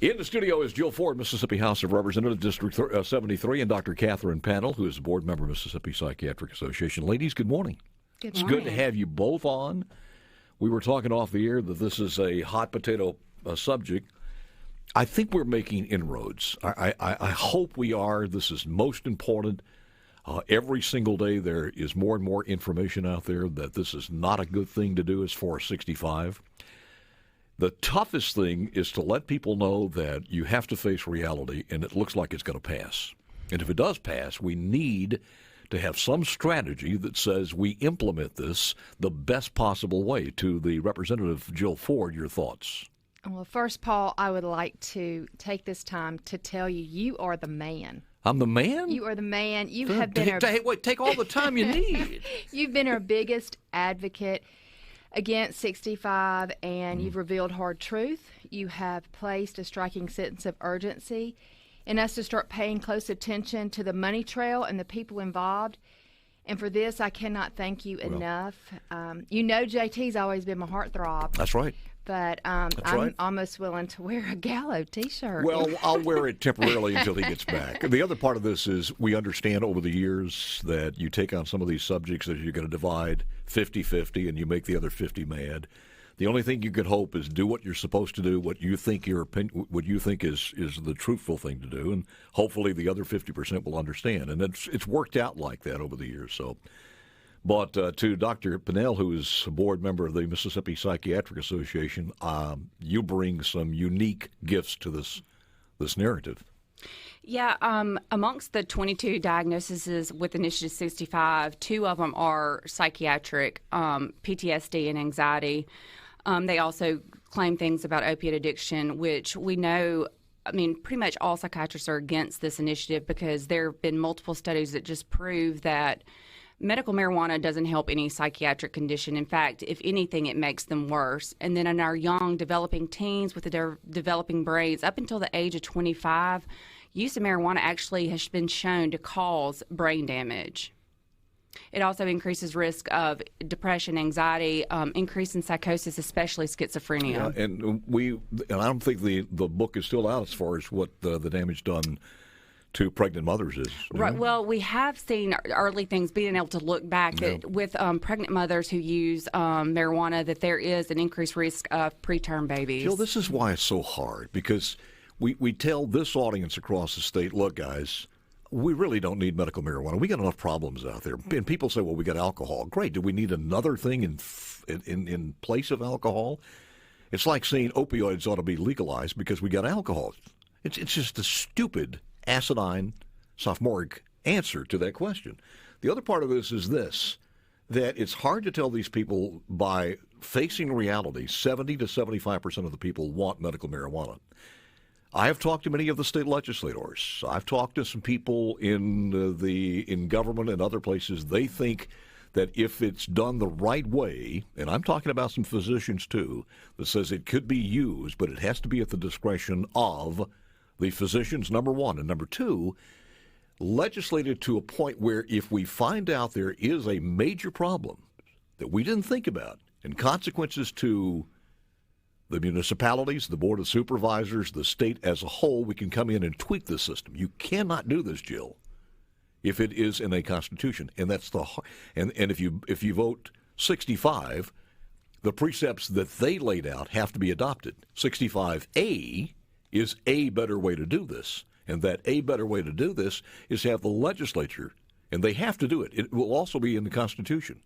In the studio is Jill Ford, Mississippi House of Representatives, District 73, and Dr. Katherine Pannel, who is a board member of Mississippi Psychiatric Association. Ladies, good morning. Good morning. morning. It's good to have you both on. We were talking off the air that this is a hot potato subject. I think we're making inroads. I hope we are. This is most important. Every single day there is more and more information out there that this is not a good thing to do as far as 65. The toughest thing is to let people know that you have to face reality, and it looks like it's going to pass. And if it does pass, we need to have some strategy that says we implement this the best possible way. To the Representative Jill Ford, your thoughts. Well, first, Paul, I would like to take this time to tell you, you are the man. I'm the man? You are the man. You have been take all the time you need. You've been our biggest advocate against 65, and you've revealed hard truth. You have placed a striking sense of urgency in us to start paying close attention to the money trail and the people involved. And for this, I cannot thank you enough. You know JT's always been my heartthrob. That's right. But I'm almost willing to wear a Gallo T-shirt. Well, I'll wear it temporarily until he gets back. The other part of this is we understand over the years that you take on some of these subjects that you're going to divide 50-50 and you make the other 50 mad. The only thing you could hope is do what you're supposed to do, what you think is the truthful thing to do, and hopefully the other 50% will understand. And it's worked out like that over the years. So. But to Dr. Pannel, who is a board member of the Mississippi Psychiatric Association, you bring some unique gifts to this narrative. Yeah, amongst the 22 diagnoses with Initiative 65, 2 of them are psychiatric, PTSD and anxiety. They also claim things about opiate addiction, which we know, pretty much all psychiatrists are against this initiative because there have been multiple studies that just prove that medical marijuana doesn't help any psychiatric condition. In fact, if anything, it makes them worse. And then in our young, developing teens with the developing brains, up until the age of 25, use of marijuana actually has been shown to cause brain damage. It also increases risk of depression, anxiety, increase in psychosis, especially schizophrenia. Yeah, and I don't think the book is still out as far as what the damage done to pregnant mothers is. Right. Well, we have seen early things, being able to look back that with pregnant mothers who use marijuana, that there is an increased risk of preterm babies. Jill, this is why it's so hard, because we tell this audience across the state, look, guys, we really don't need medical marijuana. We got enough problems out there. And people say, well, we got alcohol. Great. Do we need another thing in place of alcohol? It's like saying opioids ought to be legalized because we got alcohol. It's just a stupid asinine, sophomoric answer to that question. The other part of this is this, that it's hard to tell these people by facing reality, 70 to 75% of the people want medical marijuana. I have talked to many of the state legislators. I've talked to some people in government and other places. They think that if it's done the right way, and I'm talking about some physicians too, that says it could be used, but it has to be at the discretion of the physicians, number one, and number two, legislated to a point where if we find out there is a major problem that we didn't think about and consequences to the municipalities, the Board of Supervisors, the state as a whole, we can come in and tweak the system. You cannot do this, Jill, if it is in a constitution. And that's and if you vote 65, the precepts that they laid out have to be adopted. 65A is a better way to do this. And that a better way to do this is to have the legislature, and they have to do it. It will also be in the Constitution.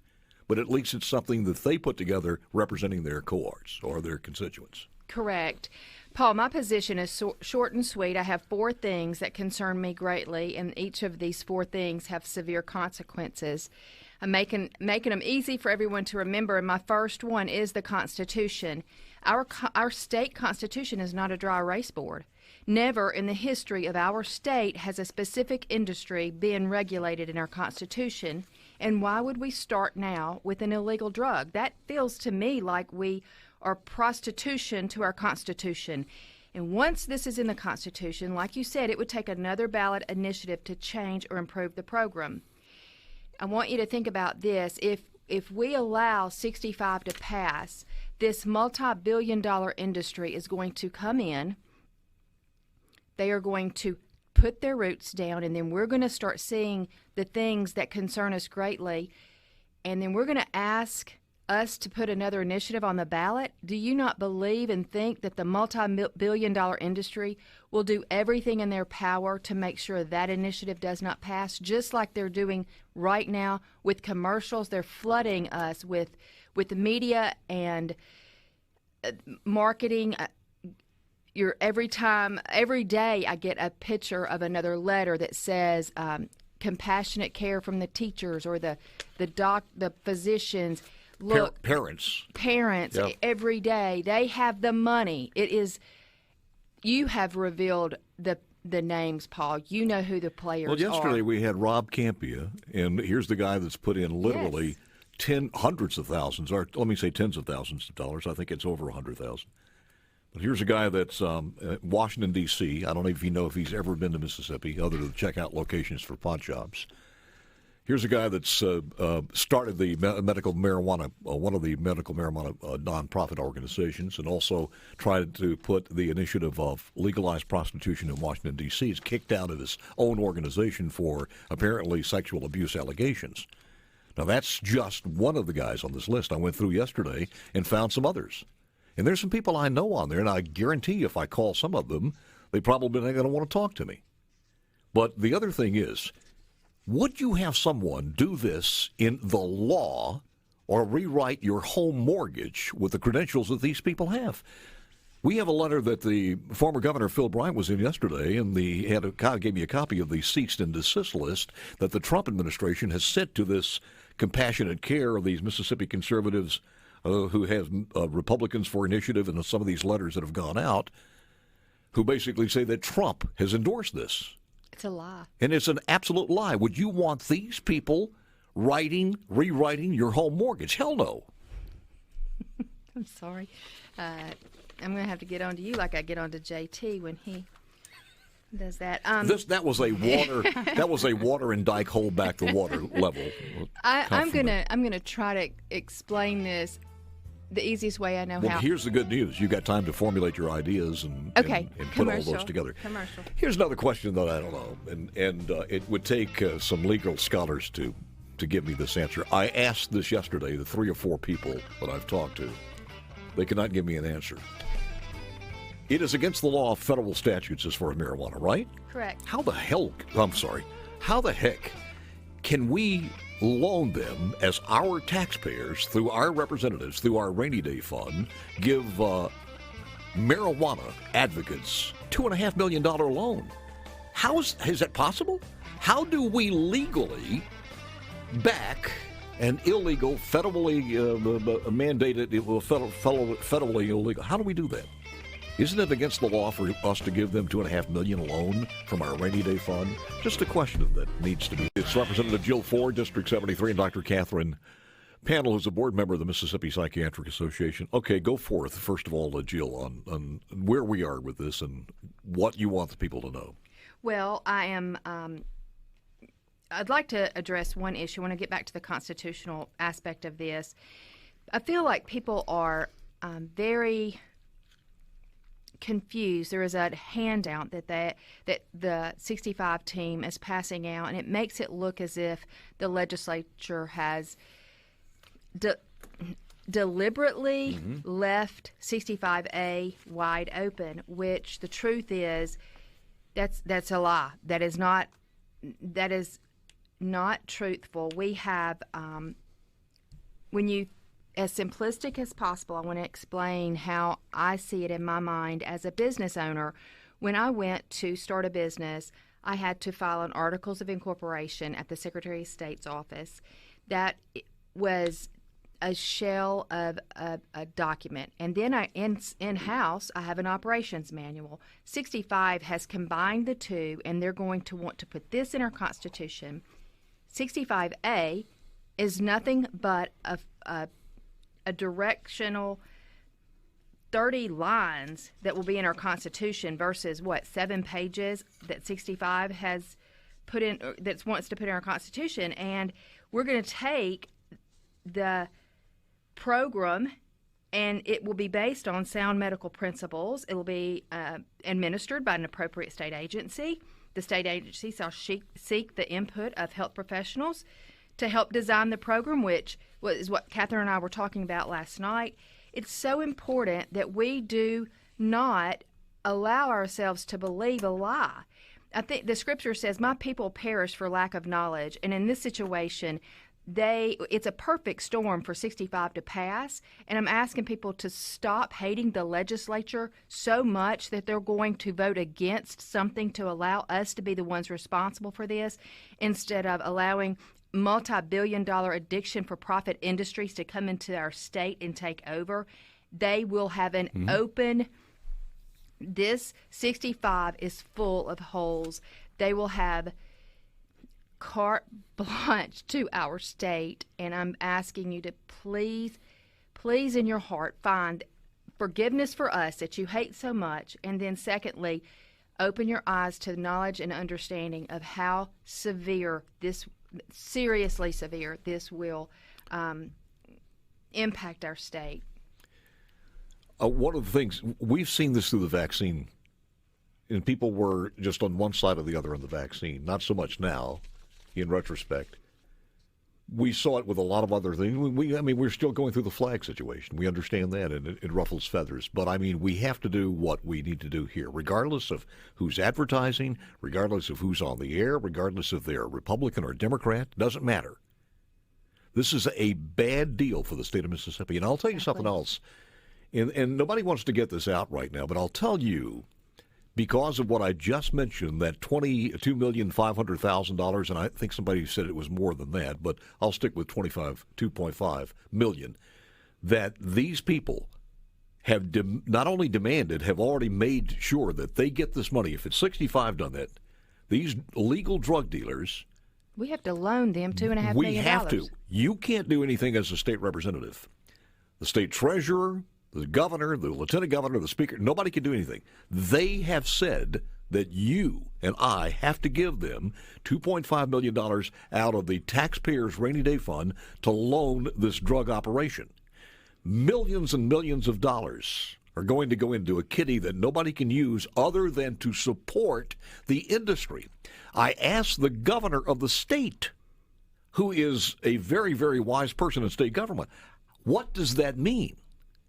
But at least it's something that they put together representing their cohorts or their constituents. Correct. Paul, my position is short and sweet. I have 4 things that concern me greatly, and each of these 4 things have severe consequences. I'm making them easy for everyone to remember, and my first one is the Constitution. Our state constitution is not a dry erase board. Never in the history of our state has a specific industry been regulated in our constitution. And why would we start now with an illegal drug? That feels to me like we are prostitution to our Constitution. And once this is in the Constitution, like you said, it would take another ballot initiative to change or improve the program. I want you to think about this. If we allow 65 to pass, this multi-billion-dollar industry is going to come in They are going to put their roots down, and then we're going to start seeing the things that concern us greatly, and then we're going to ask us to put another initiative on the ballot. Do you not believe and think that the multi-billion-dollar industry will do everything in their power to make sure that initiative does not pass, just like they're doing right now with commercials? They're flooding us with the media and marketing. Every day I get a picture of another letter that says compassionate care from the teachers or the physicians. Look, parents, yep. Every day they have the money. You have revealed the names, Paul. You know who the players are. Well, yesterday we had Rob Campia, and here's the guy that's put in literally hundreds of thousands, or let me say tens of thousands of dollars. I think it's over 100,000. But here's a guy that's Washington, D.C. I don't know if you know if he's ever been to Mississippi, other than check out locations for pot shops. Here's a guy that's started the medical marijuana, one of the medical marijuana nonprofit organizations, and also tried to put the initiative of legalized prostitution in Washington, D.C. He's kicked out of his own organization for apparently sexual abuse allegations. Now, that's just one of the guys on this list. I went through yesterday and found some others. And there's some people I know on there, and I guarantee you if I call some of them, they probably ain't going to want to talk to me. But the other thing is, would you have someone do this in the law or rewrite your home mortgage with the credentials that these people have? We have a letter that the former Governor Phil Bryant was in yesterday, and gave me a copy of the cease and desist list that the Trump administration has sent to this compassionate care of these Mississippi conservatives who have Republicans for Initiative, and some of these letters that have gone out, who basically say that Trump has endorsed this. It's a lie. And it's an absolute lie. Would you want these people rewriting your home mortgage? Hell no. I'm sorry. I'm going to have to get on to you like I get on to JT when he does that. That was a water and dike hold back the water level. I'm gonna try to explain this the easiest way I know how. Here's the good news. You got time to formulate your ideas and put all those together. Commercial. Here's another question that I don't know, and it would take some legal scholars to give me this answer. I asked this yesterday, the 3 or 4 people that I've talked to. They could not give me an answer. It is against the law of federal statutes as far as marijuana, right? Correct. How the heck can we loan them as our taxpayers, through our representatives, through our rainy day fund, give marijuana advocates $2.5 million loan? Is that possible? How do we legally back an illegal, federally mandated, federally illegal? How do we do that? Isn't it against the law for us to give them $2.5 million loan from our rainy day fund? Just a question that needs to be. It's Representative Jill Ford, District 73, and Dr. Katherine Pannel, who's a board member of the Mississippi Psychiatric Association. Okay, go forth, first of all, Jill, on where we are with this and what you want the people to know. Well, I'd like to address one issue. I want to get back to the constitutional aspect of this. I feel like people are very confused. There is a handout that the 65 team is passing out, and it makes it look as if the legislature has deliberately left 65A wide open, which the truth is that's a lie. That is not truthful. We have when you, as simplistic as possible, I want to explain how I see it in my mind as a business owner. When I went to start a business, I had to file an Articles of Incorporation at the Secretary of State's office. That was a shell of a document. And then in-house, I have an operations manual. 65 has combined the two, and they're going to want to put this in our Constitution. 65A is nothing but a directional 30 lines that will be in our Constitution versus 7 pages that 65 has put in, that wants to put in our Constitution. And we're going to take the program And it will be based on sound medical principles. It will be administered by an appropriate state agency. The state agency shall seek the input of health professionals to help design the program, which is what Katherine and I were talking about last night. It's so important that we do not allow ourselves to believe a lie. I think the scripture says, my people perish for lack of knowledge. And in this situation, it's a perfect storm for 65 to pass. And I'm asking people to stop hating the legislature so much that they're going to vote against something to allow us to be the ones responsible for this, instead of allowing multi-billion-dollar addiction for profit industries to come into our state and take over. They will have an open... This 65 is full of holes. They will have carte blanche to our state, and I'm asking you to please in your heart find forgiveness for us that you hate so much, and then secondly, open your eyes to knowledge and understanding of how seriously severe this will impact our state. One of the things, we've seen this through the vaccine, and people were just on one side or the other on the vaccine. Not so much now, in retrospect. We saw it with a lot of other things. We're still going through the flag situation. We understand that, and it ruffles feathers. But, we have to do what we need to do here, regardless of who's advertising, regardless of who's on the air, regardless if they're Republican or Democrat. Doesn't matter. This is a bad deal for the state of Mississippi. And I'll tell you something else. And nobody wants to get this out right now, but I'll tell you, because of what I just mentioned, that $22,500,000, and I think somebody said it was more than that, but I'll stick with $2.5 million, that these people have not only demanded, have already made sure that they get this money. If it's 65 done that, these illegal drug dealers... We have to loan them $2.5 million. We have to. You can't do anything as a state representative. The state treasurer... The governor, the lieutenant governor, the speaker, nobody can do anything. They have said that you and I have to give them $2.5 million out of the taxpayers' rainy day fund to loan this drug operation. Millions and millions of dollars are going to go into a kitty that nobody can use other than to support the industry. I asked the governor of the state, who is a very, very wise person in state government, what does that mean?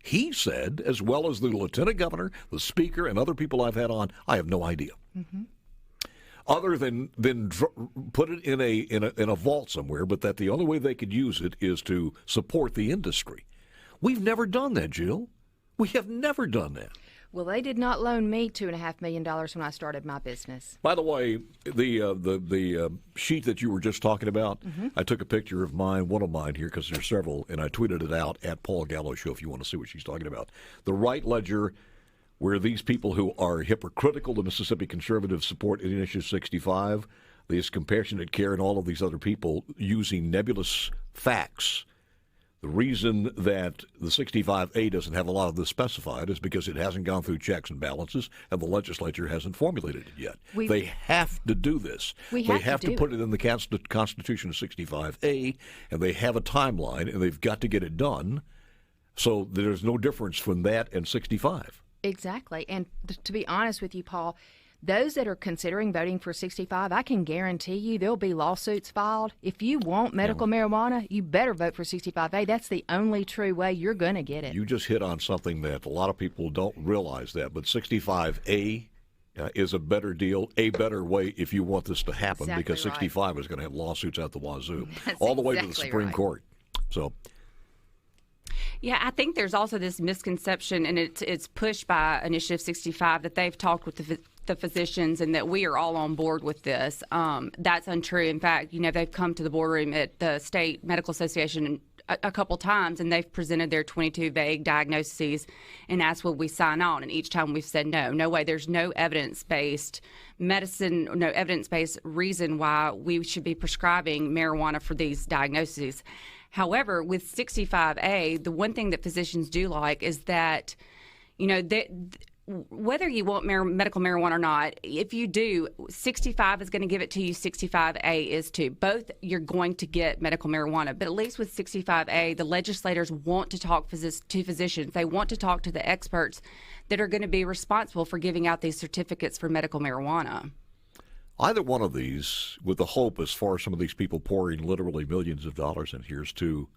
He said, as well as the lieutenant governor, the speaker, and other people I've had on, I have no idea. Other than put it in a vault somewhere, but that the only way they could use it is to support the industry. We've never done that, Jill. We have never done that. Well, they did not loan me $2.5 million when I started my business. By the way, the sheet that you were just talking about, I took a picture of one of mine here, because there's several, and I tweeted it out at Paul Gallo Show if you want to see what she's talking about. The right ledger, where these people who are hypocritical to Mississippi conservatives support Initiative 65, this compassionate care, and all of these other people using nebulous facts. The reason that the 65A doesn't have a lot of this specified is because it hasn't gone through checks and balances, and the legislature hasn't formulated it yet. They have to do this. They have to put it in the Constitution of 65A, and they have a timeline, and they've got to get it done. So there's no difference from that and 65. Exactly. And to be honest with you, Paul, those that are considering voting for 65, I can guarantee you there'll be lawsuits filed. If you want medical marijuana, you better vote for 65A. That's the only true way you're going to get it. You just hit on something that a lot of people don't realize that, but 65A is a better deal, a better way if you want this to happen, because 65 is going to have lawsuits out the wazoo, all the way to the Supreme Court. So... Yeah, I think there's also this misconception, and it's pushed by Initiative 65, that they've talked with the physicians and that we are all on board with this. That's untrue. In fact, they've come to the boardroom at the State Medical Association a couple times, and they've presented their 22 vague diagnoses and asked will we sign on, and each time we've said no way. There's no evidence-based medicine, no evidence-based reason why we should be prescribing marijuana for these diagnoses. However, with 65A, the one thing that physicians do like is that, whether you want medical marijuana or not, if you do, 65 is going to give it to you, 65A is too. Both you're going to get medical marijuana. But at least with 65A, the legislators want to talk to physicians. They want to talk to the experts that are going to be responsible for giving out these certificates for medical marijuana. Either one of these, with the hope, as far as some of these people pouring literally millions of dollars in here, is to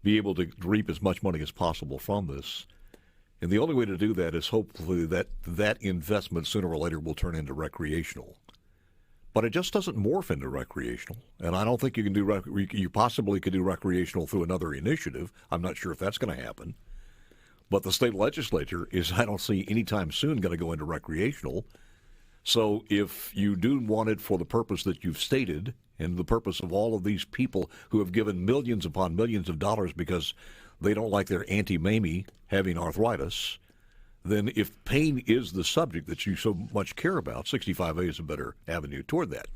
be able to reap as much money as possible from this. And the only way to do that is hopefully that investment sooner or later will turn into recreational. But it just doesn't morph into recreational. And I don't think you can do you possibly could do recreational through another initiative. I'm not sure if that's going to happen. But the state legislature is, I don't see anytime soon, going to go into recreational. So if you do want it for the purpose that you've stated, and the purpose of all of these people who have given millions upon millions of dollars because they don't like their Auntie Mamie having arthritis, then if pain is the subject that you so much care about, 65A is a better avenue toward that.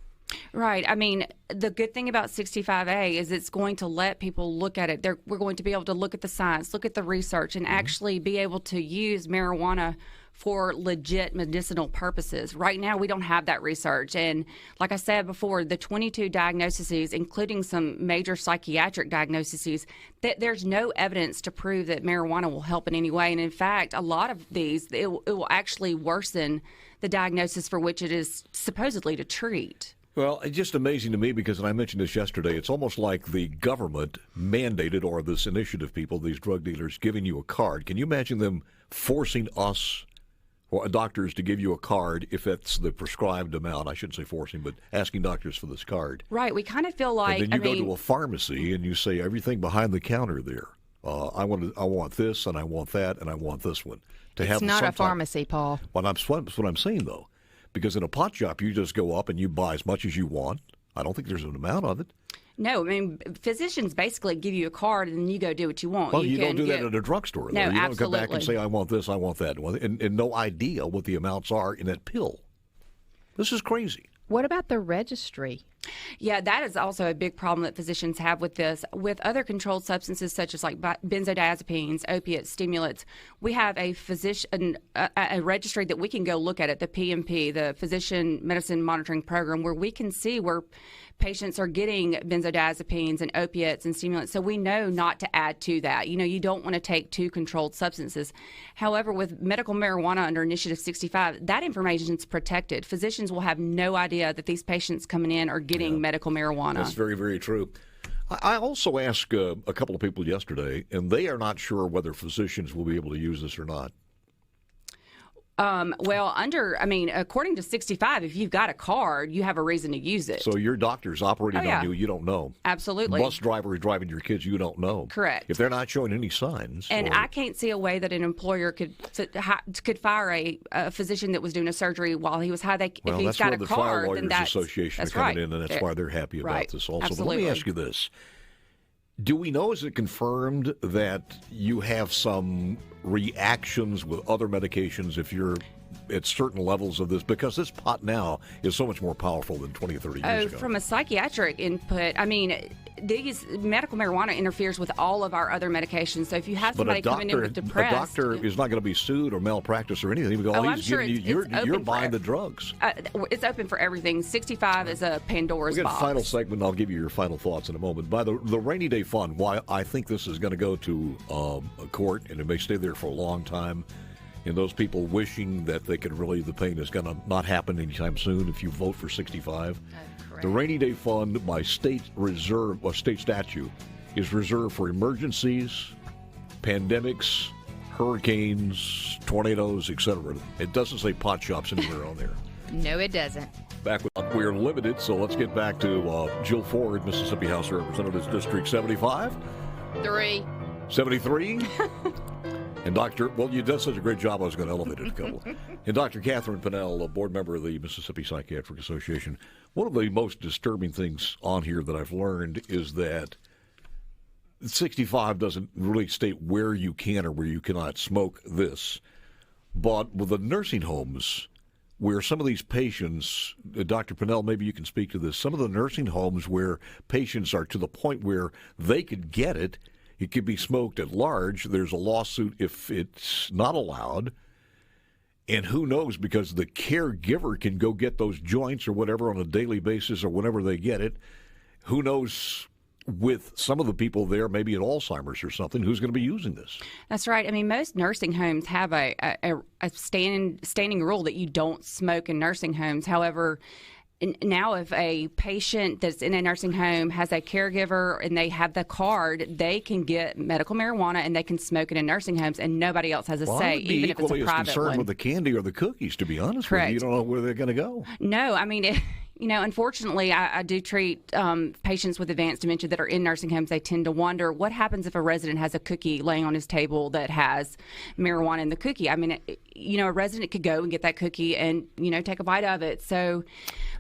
Right. I mean, the good thing about 65A is it's going to let people look at it. We're going to be able to look at the science, look at the research, and actually be able to use marijuana for legit medicinal purposes. Right now, we don't have that research. And like I said before, the 22 diagnoses, including some major psychiatric diagnoses, that there's no evidence to prove that marijuana will help in any way. And in fact, a lot of these, it will actually worsen the diagnosis for which it is supposedly to treat. Well, it's just amazing to me because, and I mentioned this yesterday, it's almost like the government mandated, or this initiative people, these drug dealers, giving you a card. Can you imagine them forcing us, or doctors, to give you a card if it's the prescribed amount? I shouldn't say forcing, but asking doctors for this card. Right. We kind of feel like, and then you go to a pharmacy and you say everything behind the counter there. I want this, and I want that, and I want this one. It's not a pharmacy, Paul. Well, that's what I'm saying, though. Because in a pot shop, you just go up and you buy as much as you want. I don't think there's an amount of it. No, I mean, physicians basically give you a card and then you go do what you want. Well, you don't do that at a drugstore. No, though. You absolutely. don't come back and say, I want this, I want that, and no idea what the amounts are in that pill. This is crazy. What about the registry? Yeah, that is also a big problem that physicians have with this. With other controlled substances such as like benzodiazepines, opiates, stimulants, we have a registry that we can go look at it, the PMP, the Physician Medicine Monitoring Program, where we can see where patients are getting benzodiazepines and opiates and stimulants. So we know not to add to that. You know, you don't want to take two controlled substances. However, with medical marijuana under Initiative 65, that information is protected. Physicians will have no idea that these patients coming in are getting medical marijuana. That's very, very true. I also asked a couple of people yesterday, and they are not sure whether physicians will be able to use this or not. According to 65, if you've got a card, you have a reason to use it. So your doctor's operating on you don't know. Absolutely. Bus driver is driving your kids, you don't know. Correct. If they're not showing any signs. And I can't see a way that an employer could fire a physician that was doing a surgery while he was high. If he's got a card, then that's where the Trial Lawyers Association are coming in, and that's why they're happy about this also. Absolutely. But let me ask you this. Do we know, is it confirmed that you have some reactions with other medications if you're at certain levels of this? Because this pot now is so much more powerful than 20 or 30 years ago. From a psychiatric input, I mean, these medical marijuana interferes with all of our other medications. So if you have somebody coming in with depressed... a doctor is not going to be sued or malpractice or anything. You're buying the drugs. It's open for everything. 65 is a Pandora's box. We've got a final segment. I'll give you your final thoughts in a moment. By the rainy day fund, why I think this is going to go to a court, and it may stay there for a long time. And those people wishing that they could relieve the pain is going to not happen anytime soon if you vote for 65. The Rainy Day Fund, by state statute, is reserved for emergencies, pandemics, hurricanes, tornadoes, etc. It doesn't say pot shops anywhere on there. No, it doesn't. We're limited, so let's get back to Jill Ford, Mississippi House of Representatives, District 75. 73. And you did such a great job, I was going to elevate it a couple. And Dr. Katherine Pannel, a board member of the Mississippi Psychiatric Association. One of the most disturbing things on here that I've learned is that 65 doesn't really state where you can or where you cannot smoke this. But with the nursing homes, where some of these patients, Dr. Pannel, maybe you can speak to this, some of the nursing homes where patients are to the point where they could get it, it could be smoked at large. There's a lawsuit if it's not allowed. And who knows, because the caregiver can go get those joints or whatever on a daily basis or whenever they get it. Who knows, with some of the people there, maybe at Alzheimer's or something, who's going to be using this? That's right. I mean, most nursing homes have a standing rule that you don't smoke in nursing homes. However, now if a patient that's in a nursing home has a caregiver and they have the card, they can get medical marijuana and they can smoke it in nursing homes, and nobody else has a say, even if it's a private one. Equally as concerned with the candy or the cookies, to be honest with you. You don't know where they're going to go. No, I mean, unfortunately, I do treat patients with advanced dementia that are in nursing homes. They tend to wonder what happens if a resident has a cookie laying on his table that has marijuana in the cookie. I mean, a resident could go and get that cookie and, take a bite of it. So,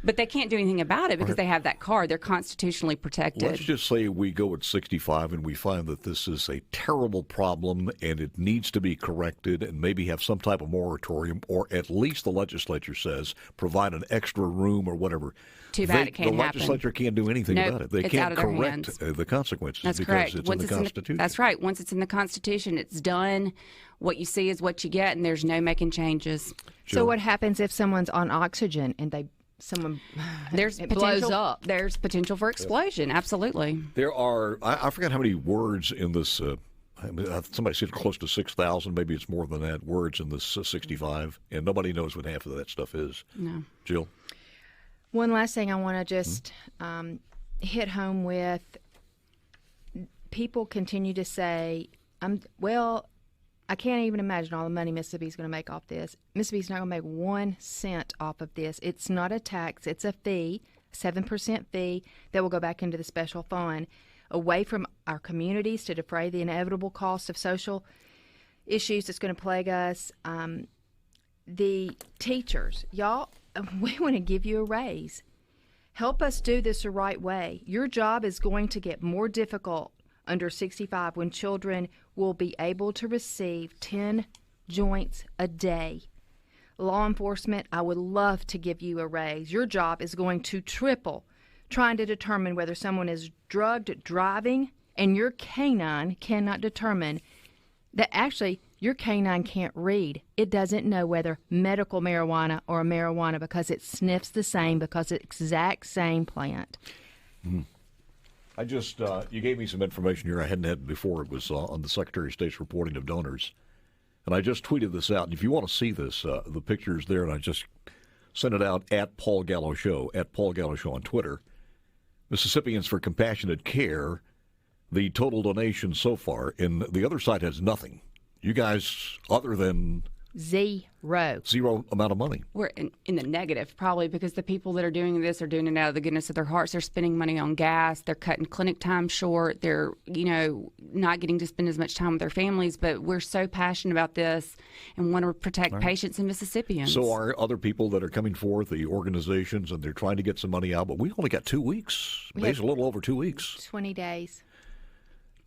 but they can't do anything about it because they have that card. They're constitutionally protected. Let's just say we go at 65 and we find that this is a terrible problem and it needs to be corrected and maybe have some type of moratorium, or at least the legislature says provide an extra room or whatever. Too bad it can't happen. The legislature can't do anything about it. They can't correct the consequences. That's because correct. It's in the Constitution. That's right. Once it's in the Constitution, it's done. What you see is what you get, and there's no making changes. So what happens if someone's on oxygen and it blows up? There's potential for explosion. Absolutely. There are, I forget how many words in this. Somebody said close to 6,000. Maybe it's more than that. Words in this 65, and nobody knows what half of that stuff is. No. Jill. One last thing I want to just hit home with. People continue to say, I can't even imagine all the money Mississippi's going to make off this. Mississippi's not going to make 1 cent off of this. It's not a tax. It's a fee, 7% fee that will go back into the special fund, away from our communities to defray the inevitable cost of social issues that's going to plague us. The teachers, y'all, we want to give you a raise. Help us do this the right way. Your job is going to get more difficult under 65 when children will be able to receive 10 joints a day. Law enforcement, I would love to give you a raise. Your job is going to triple trying to determine whether someone is drugged driving, and your canine cannot determine that actually your canine can't read. It doesn't know whether medical marijuana or marijuana because it sniffs the same, because it's the exact same plant. Mm. I just, you gave me some information here I hadn't had before. It was on the Secretary of State's reporting of donors. And I just tweeted this out. And if you want to see this, the picture's there, and I just sent it out at Paul Gallo Show on Twitter. Mississippians for Compassionate Care, the total donation so far, and the other side has nothing. You guys, other than zero amount of money. We're in the negative, probably, because the people that are doing this are doing it out of the goodness of their hearts. They're spending money on gas. They're cutting clinic time short. They're, not getting to spend as much time with their families. But we're so passionate about this and want to protect patients and Mississippians. So are other people that are coming forth, the organizations, and they're trying to get some money out. But we only got 2 weeks. Maybe a little over 2 weeks. 20 days.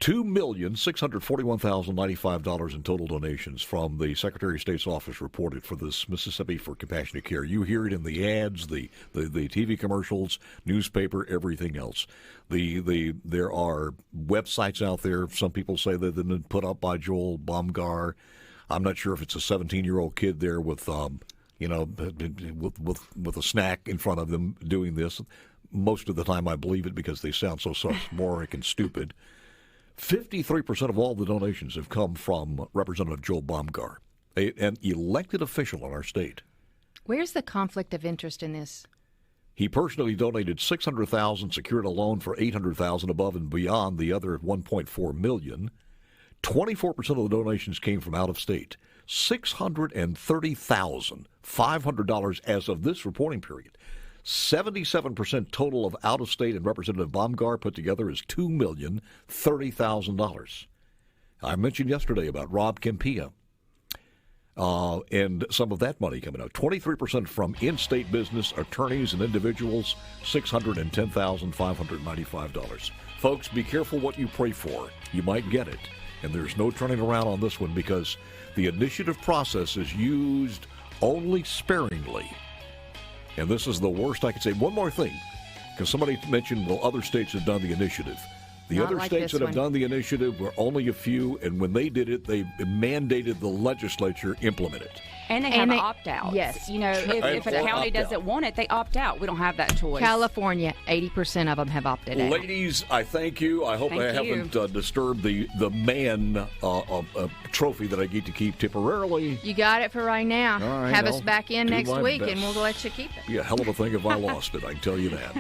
$2,641,095 in total donations from the Secretary of State's office reported for this Mississippi for Compassionate Care. You hear it in the ads, the TV commercials, newspaper, everything else. There are websites out there. Some people say they've been put up by Joel Baumgar. I'm not sure if it's a 17-year-old kid there with with a snack in front of them doing this. Most of the time, I believe it because they sound so sophomoric and stupid. 53% of all the donations have come from Representative Joel Baumgar, an elected official in our state. Where's the conflict of interest in this? He personally donated $600,000, secured a loan for $800,000 above and beyond the other $1.4 million. 24% of the donations came from out of state. $630,500 as of this reporting period. 77% total of out-of-state and Representative Baumgar put together is $2,030,000. I mentioned yesterday about Rob Kempia and some of that money coming out. 23% from in-state business, attorneys, and individuals, $610,595. Folks, be careful what you pray for. You might get it. And there's no turning around on this one because the initiative process is used only sparingly. And this is the worst I could say. One more thing, because somebody mentioned, well, other states have done the initiative. The Not other like states this that have one. done the initiative were only a few, and when they did it, they mandated the legislature implement it. And they have opt-outs. Yes. You know, if a county doesn't want it, they opt out. We don't have that choice. California, 80% of them have opted out. Ladies, I thank you. I hope I Thank you. haven't disturbed the man trophy that I get to keep temporarily. You got it for right now. All right, Have us I'll back in do next my week, best. and we'll let you keep it. Be a hell of a thing if I lost it, I can tell you that.